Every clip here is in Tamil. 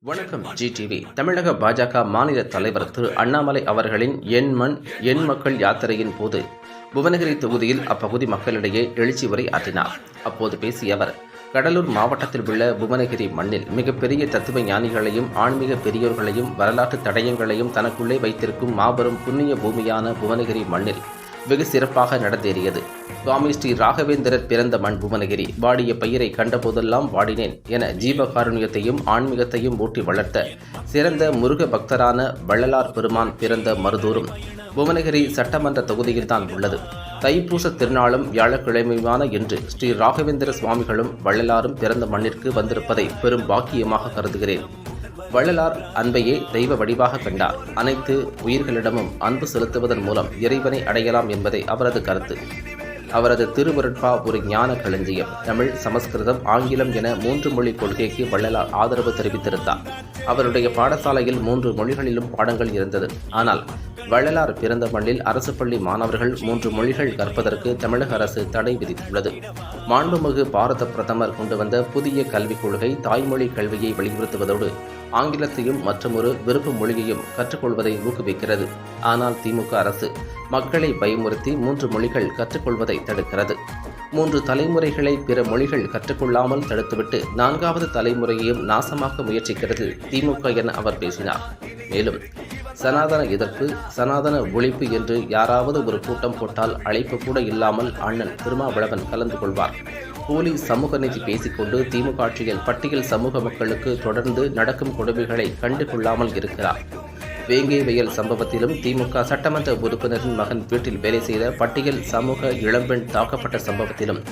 வணக்கம் ஜிடிவி. தமிழக பாஜக மாநில தலைவர் திரு அண்ணாமலை அவர்களின் என் மண் என் மக்கள் யாத்திரையின் போது புவனகிரி தொகுதியில் அப்பகுதி மக்களிடையே எழுச்சி உரை ஆற்றினார். அப்போது பேசிய அவர், கடலூர் மாவட்டத்தில் உள்ள புவனகிரி மண்ணில் மிகப்பெரிய தத்துவ ஞானிகளையும் ஆன்மீக பெரியோர்களையும் வரலாற்று தடயங்களையும் தனக்குள்ளே வைத்திருக்கும் மாபெரும் புண்ணிய பூமியான புவனகிரி மண்ணில் வெகு சிறப்பாக நடந்தேறியது. சுவாமி ஸ்ரீ ராகவேந்திரர் பிறந்த மண் புவனகிரி. வாடிய பயிரை கண்டபோதெல்லாம் வாடினேன் என ஜீவகாருண்யத்தையும் ஆன்மீகத்தையும் ஊட்டி வளர்த்த சிறந்த முருக பக்தரான வள்ளலார் பெருமான் பிறந்த மருதூரும் புவனகிரி சட்டமன்ற தொகுதியில்தான் உள்ளது. தைப்பூச திருநாளும் வியாழக்கிழமையான இன்று ஸ்ரீ ராகவேந்திர சுவாமிகளும் வள்ளலாரும் பிறந்த மண்ணிற்கு வந்திருப்பதை பெரும் பாக்கியமாக கருதுகிறேன். வள்ளலார் அன்பையே தெய்வ வடிவாக கண்டார். அனைத்து உயிர்களிடமும் அன்பு செலுத்துவதன் மூலம் இறைவனை அடையலாம் என்பதே அவரது கருத்து. அவரது திருவருட்பா ஒரு ஞான களஞ்சியம். தமிழ், சமஸ்கிருதம், ஆங்கிலம் என 3 மொழி கொள்கைக்கு வள்ளலார் ஆதரவு தெரிவித்திருந்தார். அவருடைய பாடசாலையில் 3 மொழிகளிலும் பாடங்கள் இருந்தது. ஆனால் வள்ளலார் பிறந்த மண்ணில் அரசு பள்ளி மாணவர்கள் 3 மொழிகள் கற்பதற்கு தமிழக அரசு தடை விதித்துள்ளது. மாண்புமிகு பாரத பிரதமர் கொண்டு வந்த புதிய கல்விக் கொள்கை தாய்மொழி கல்வியை வலியுறுத்துவதோடு ஆங்கிலத்தையும் மற்றொரு விருப்ப மொழியையும் கற்றுக்கொள்வதை ஊக்குவிக்கிறது. ஆனால் திமுக அரசு மக்களை பயமுறுத்தி 3 மொழிகள் கற்றுக்கொள்வதை தடுக்கிறது. 3 தலைமுறைகளை பிற மொழிகள் கற்றுக்கொள்ளாமல் தடுத்துவிட்டு 4வது தலைமுறையையும் நாசமாக்க முயற்சிக்கிறது திமுக என அவர் பேசினார். மேலும் சனாதன எதிர்ப்பு, சனாதன ஒழிப்பு என்று யாராவது ஒரு கூட்டம் போட்டால் அழைப்பு கூட இல்லாமல் அண்ணன் திருமாவளவன் கலந்து கொள்வார். போலி சமூக நீதி பேசிக்கொண்டு திமுக ஆட்சியில் பட்டியல் சமூக மக்களுக்கு தொடர்ந்து நடக்கும் கொடுமைகளை கண்டு கொள்ளாமல் இருக்கிறார். வேங்கை வயல் சம்பவத்திலும் திமுக சட்டமன்ற உறுப்பினரின் மகன் வீட்டில் வேலை செய்த பட்டியல் சமூக இளம்பெண் தாக்கப்பட்ட சம்பவத்திலும்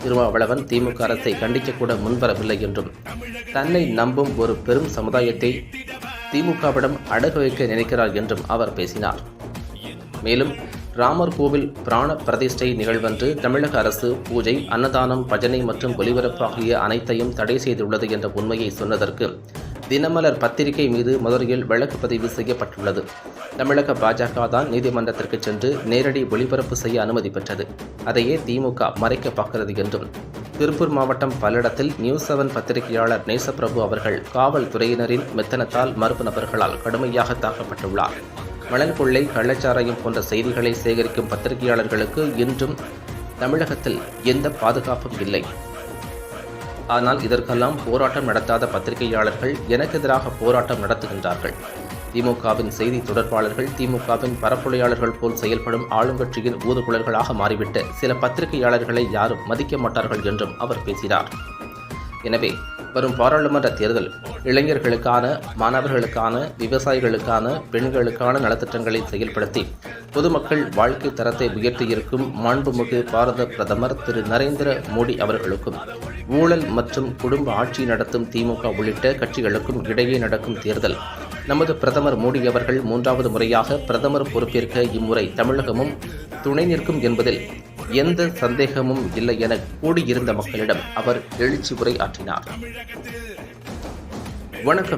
திருமாவளவன் திமுக அரசை கண்டிக்கக்கூட முன்வரவில்லை என்றும், தன்னை நம்பும் ஒரு பெரும் சமுதாயத்தை திமுகவிடம் அடகு வைக்க நினைக்கிறார் என்றும் அவர் பேசினார். மேலும் ராமர் கோவில் பிராண பிரதிஷ்டை நிகழ்வன்று தமிழக அரசு பூஜை, அன்னதானம், பஜனை மற்றும் ஒலிபரப்பு ஆகிய அனைத்தையும் தடை செய்துள்ளது என்ற உண்மையை சொன்னதற்கு தினமலர் பத்திரிகை மீது மதுரையில் வழக்கு பதிவு செய்யப்பட்டுள்ளது. தமிழக பாஜக தான் நீதிமன்றத்திற்கு சென்று நேரடி ஒளிபரப்பு செய்ய அனுமதி பெற்றது. அதையே திமுக மறைக்க பார்க்கிறது என்றும், திருப்பூர் மாவட்டம் பல்லடத்தில் நியூஸ் 7 பத்திரிகையாளர் நேசப்பிரபு அவர்கள் காவல்துறையினரின் மெத்தனத்தால் மர்ம நபர்களால் கடுமையாக தாக்கப்பட்டுள்ளார். மணல் கொள்ளை, கள்ளச்சாராயம் போன்ற செய்திகளை சேகரிக்கும் பத்திரிகையாளர்களுக்கு இன்றும் தமிழகத்தில் எந்த பாதுகாப்பும் இல்லை. ஆனால் இதற்கெல்லாம் போராட்டம் நடத்தாத பத்திரிகையாளர்கள் எனக்கு எதிராக போராட்டம் நடத்துகின்றார்கள். திமுகவின் செய்தி தொடர்பாளர்கள் திமுகவின் பரப்புரையாளர்கள் போல் செயல்படும் ஆளுங்கட்சியின் ஊதுகுழல்களாக மாறிவிட்ட சில பத்திரிகையாளர்களை யாரும் மதிக்க மாட்டார்கள் என்றும் அவர் பேசினார். எனவே வரும் பாராளுமன்ற தேர்தல் இளைஞர்களுக்கான, மாணவர்களுக்கான, விவசாயிகளுக்கான, பெண்களுக்கான நலத்திட்டங்களை செயல்படுத்தி பொதுமக்கள் வாழ்க்கை தரத்தை உயர்த்தியிருக்கும் மாண்புமிகு பாரத பிரதமர் திரு நரேந்திர மோடி அவர்களுக்கும் ஊழல் மற்றும் குடும்ப ஆட்சி நடத்தும் திமுக உள்ளிட்ட கட்சிகளுக்கும் இடையே நடக்கும் தேர்தல் நமது பிரதமர் மோடி அவர்கள் 3வது முறையாக பிரதமர் பொறுப்பேற்க இம்முறை தமிழகமும் துணை நிற்கும் என்பதில் எந்த சந்தேகமும் இல்லை என கூடியிருந்த மக்களிடம் அவர் எழுச்சி உரை ஆற்றினார். வணக்கம்.